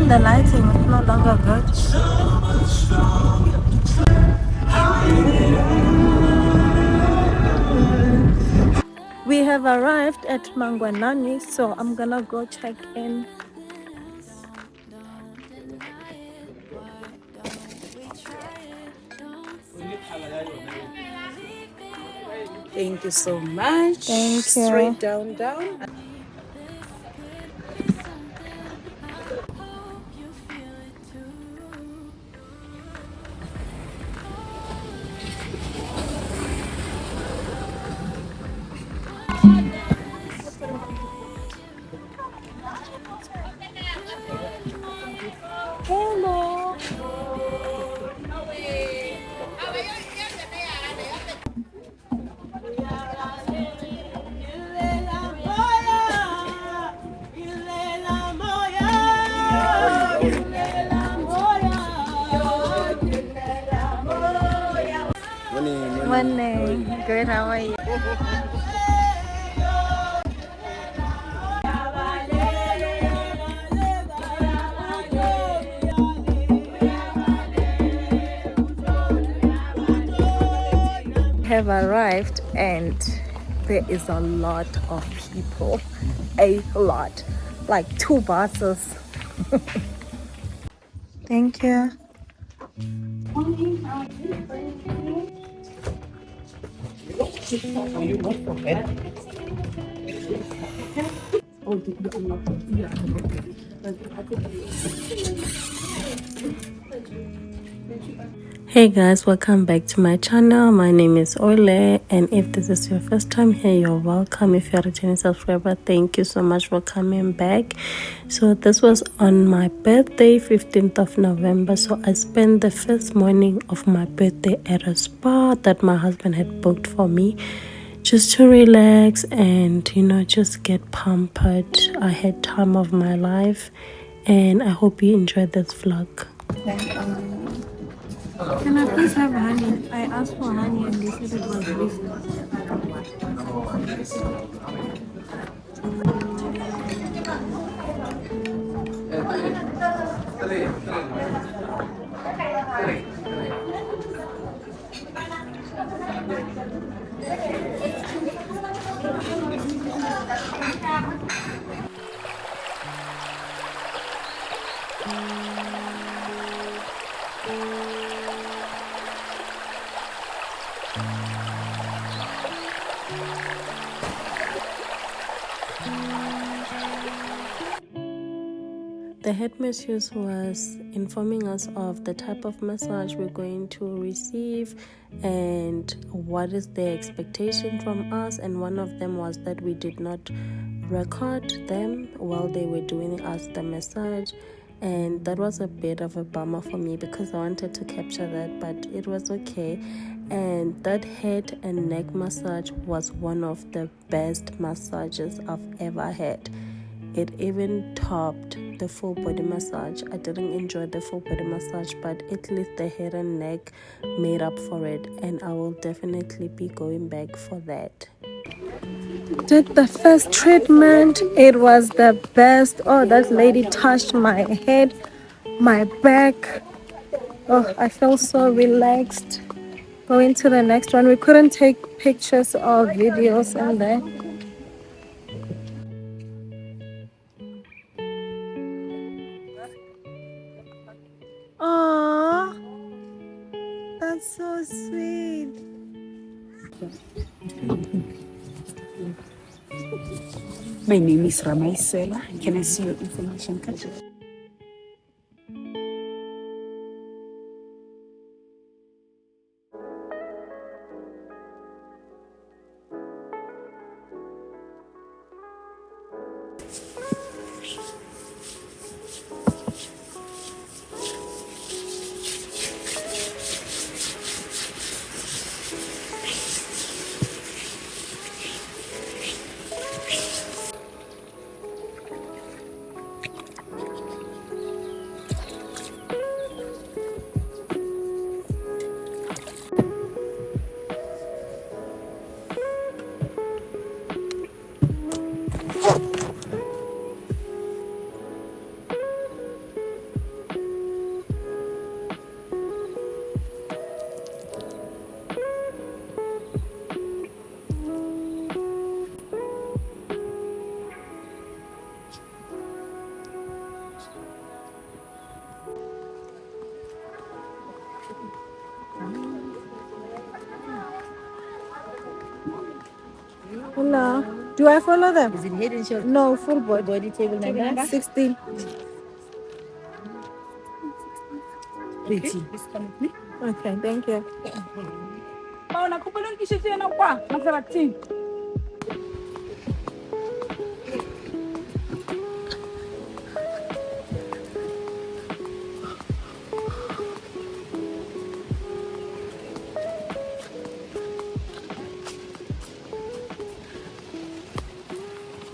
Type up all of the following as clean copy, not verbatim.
The lighting is no longer good. We have arrived at Mangwanani, so I'm gonna go check in. Thank you so much. Thank you. Straight down. Hello. Morning. Good, how are you? Have arrived and there is a lot of people. A lot. Like 2 buses. Thank you. Hey guys, welcome back to my channel. My name is Ole, and if this is your first time here, you're welcome. If you're a returning subscriber, thank you so much for coming back. So this was on my birthday, 15th of November. So I spent the first morning of my birthday at a spa that my husband had booked for me, just to relax and just get pampered. I had time of my life, and I hope you enjoyed this vlog. Can I please have honey? I asked for honey and they said it was business. The head masseuse was informing us of the type of massage we're going to receive and what is their expectation from us, and one of them was that we did not record them while they were doing us the massage, and that was a bit of a bummer for me because I wanted to capture that, but it was okay. And that head and neck massage was one of the best massages I've ever had. It even topped the full body massage. I didn't enjoy the full body massage, but at least the head and neck made up for it, and I will definitely be going back for that. Did the first treatment. It was the best. Oh, that lady touched my head, my back. Oh, I felt so relaxed. Going to the next one. We couldn't take pictures or videos in there. Aww, that's so sweet. My name is Ramaisela. Can I see your information card? Hello. Do I follow them? Is it head and shoulders? No, full body. Body table number? 16. Okay, please come with me. Okay, thank you.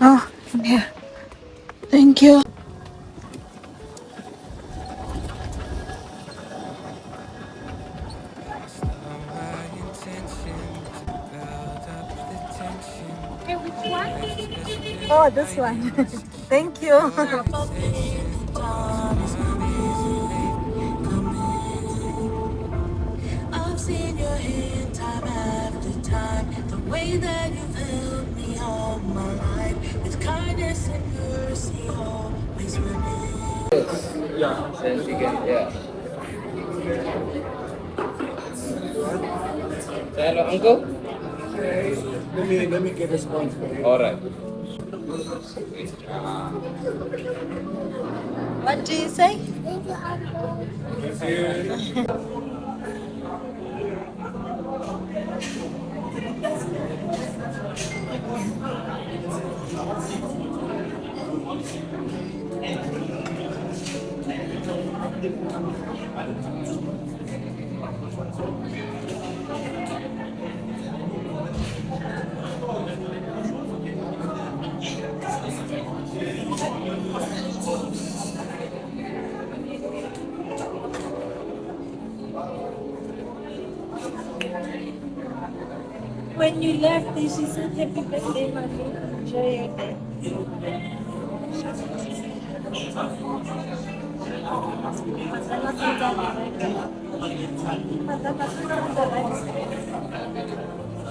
Oh, yeah. Thank you. Oh, this one. Thank you. I've seen your hand time after time. The way that you've held me all my life with kindness and mercy always remain. Yeah. Then she can, yeah. Say hello, uncle. Let me get this one for you. All right. What do you say? When you left, she said, "Happy birthday, mommy. Enjoy your day."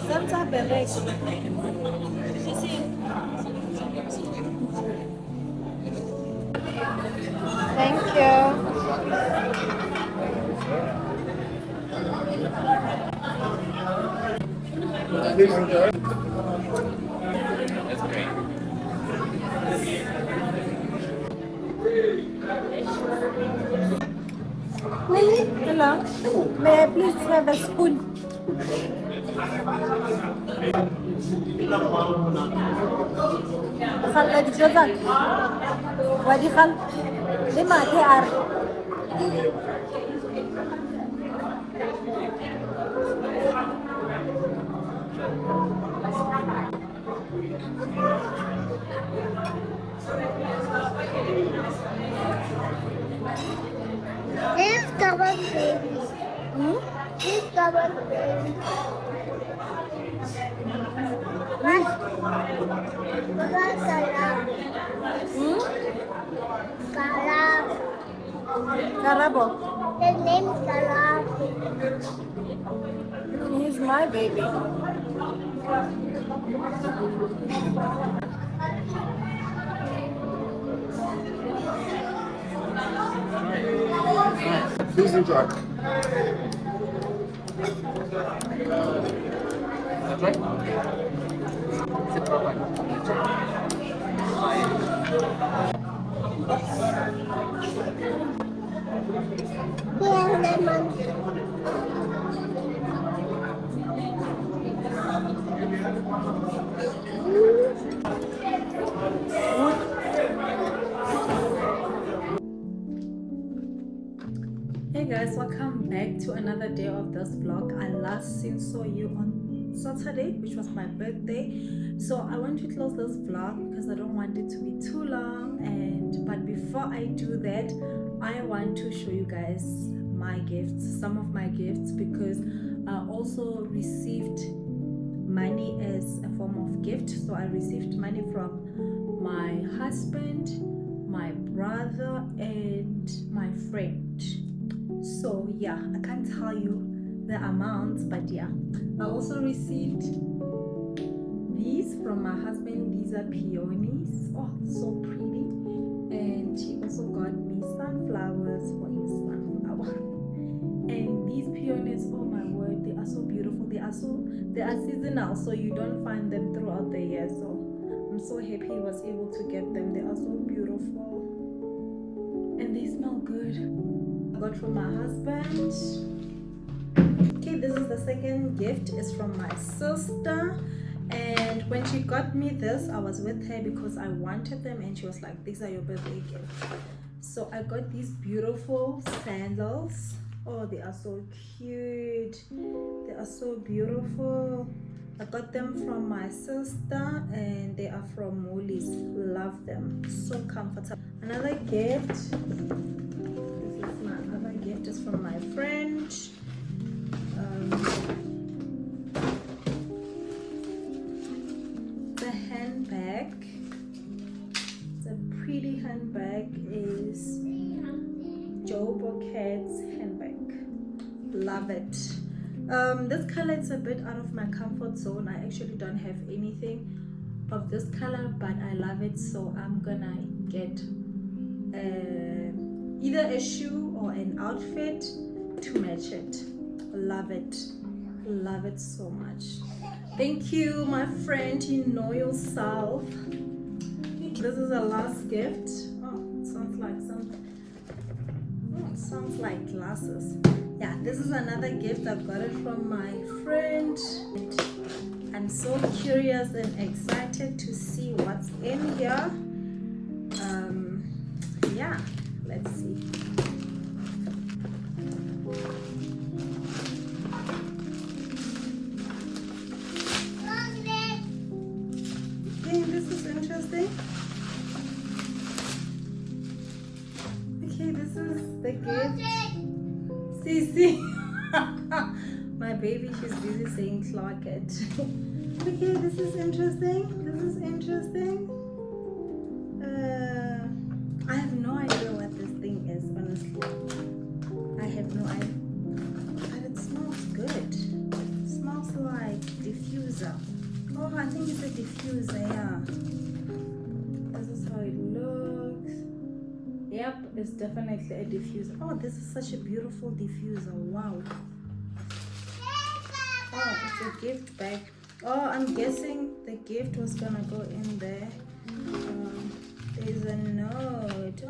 Santa Berek. She said, Thank you. That's great. "Hello, may I please have a spoon?" Khala dijo tsa ka. Wa di khala. Le mathe a re. This cover baby. This cover baby. Salam. Salam. Karabo. His name is Salam. He's my baby. Please enjoy. That's right. Sit proper. Yeah, lemon. Hey guys, welcome back to another day of this vlog. I last saw you on Saturday, which was my birthday. So I want to close this vlog because I don't want it to be too long. But before I do that, I want to show you guys my gifts, some of my gifts, because I also received money as a form of gift. So I received money from my husband, my brother, and my friend. So yeah, I can't tell you the amounts, but yeah, I also received these from my husband. These are peonies. Oh, so pretty. And he also got me sunflowers for his sunflower. And these peonies, oh they are seasonal, so you don't find them throughout the year. So I'm so happy he was able to get them. They are so beautiful and they smell good. I got from my husband. Okay, this is the second gift. It's from my sister, and when she got me this, I was with her because I wanted them, and she was like, these are your birthday gifts. So I got these beautiful sandals. Oh, they are so cute. They are so beautiful. I got them from my sister, and they are from Woolies. Love them. So comfortable. Another gift. This is my other gift. Is from my friend. The handbag. The pretty handbag is Joe Bocat's handbag. Love it. This color is a bit out of my comfort zone. I actually don't have anything of this color, but I love it, so I'm gonna get either a shoe or an outfit to match it. Love it. Love it so much. Thank you, my friend. You know yourself. This is the last gift. Oh, it sounds like something. Oh, it sounds like glasses. Yeah, this is another gift. I've got it from my friend. I'm so curious and excited to see what's in here. Yeah, let's see. Okay, this is interesting. Okay, this is the gift. Cece. My baby, she's busy saying clock it. Okay, this is interesting. This is interesting. I have no idea what this thing is, honestly. I have no idea. But it smells good. It smells like diffuser. Oh, I think it's a diffuser, yeah. This is how it looks. Yep, it's definitely a diffuser. Oh, this is such a beautiful diffuser. Wow. Oh, it's a gift bag. Oh, I'm guessing the gift was gonna go in there. There's a note.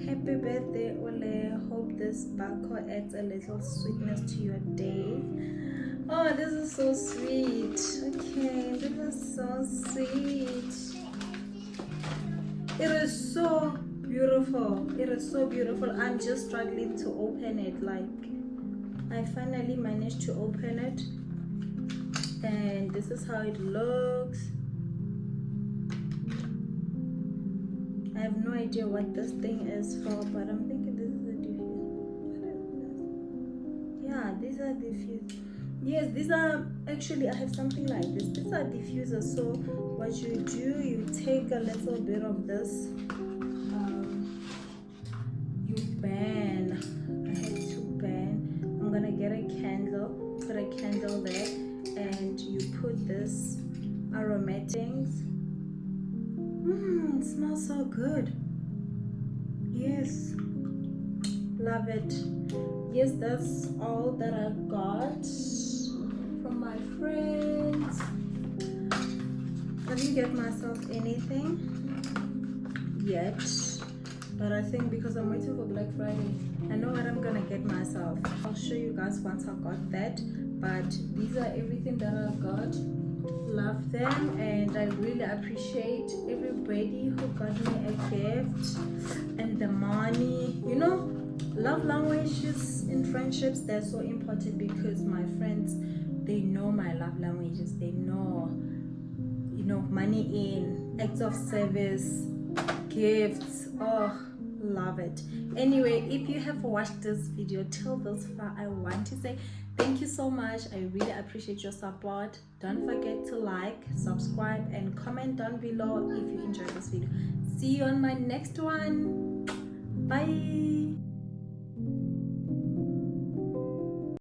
Happy birthday, Ole. Hope this barcode adds a little sweetness to your day. Oh, this is so sweet. Okay, this is so sweet. It is so beautiful. It is so beautiful. I'm just struggling to open it. Like, I finally managed to open it, and this is how it looks. I have no idea what this thing is for, but I'm thinking this is a diffuser. Yeah, these are diffusers. Yes, these are actually, I have something like this. These are diffusers. So what you do, you take a little bit of this, you burn. I have to burn. I'm gonna get a candle, put a candle there, and you put this aromatics. It smells so good. Yes, love it. Yes, that's all that I got from my friends. I didn't get myself anything yet, but I think because I'm waiting for Black Friday, I know what I'm gonna get myself. I'll show you guys once I got that, but these are everything that I got. Love them, and I really appreciate everybody who got me a gift and the money. You know, love languages in friendships, they're so important because my friends, they know my love languages. They know, you know, money in, acts of service, gifts. Oh, love it. Anyway, if you have watched this video till this far, I want to say thank you so much. I really appreciate your support. Don't forget to like, subscribe, and comment down below if you enjoyed this video. See you on my next one. Bye.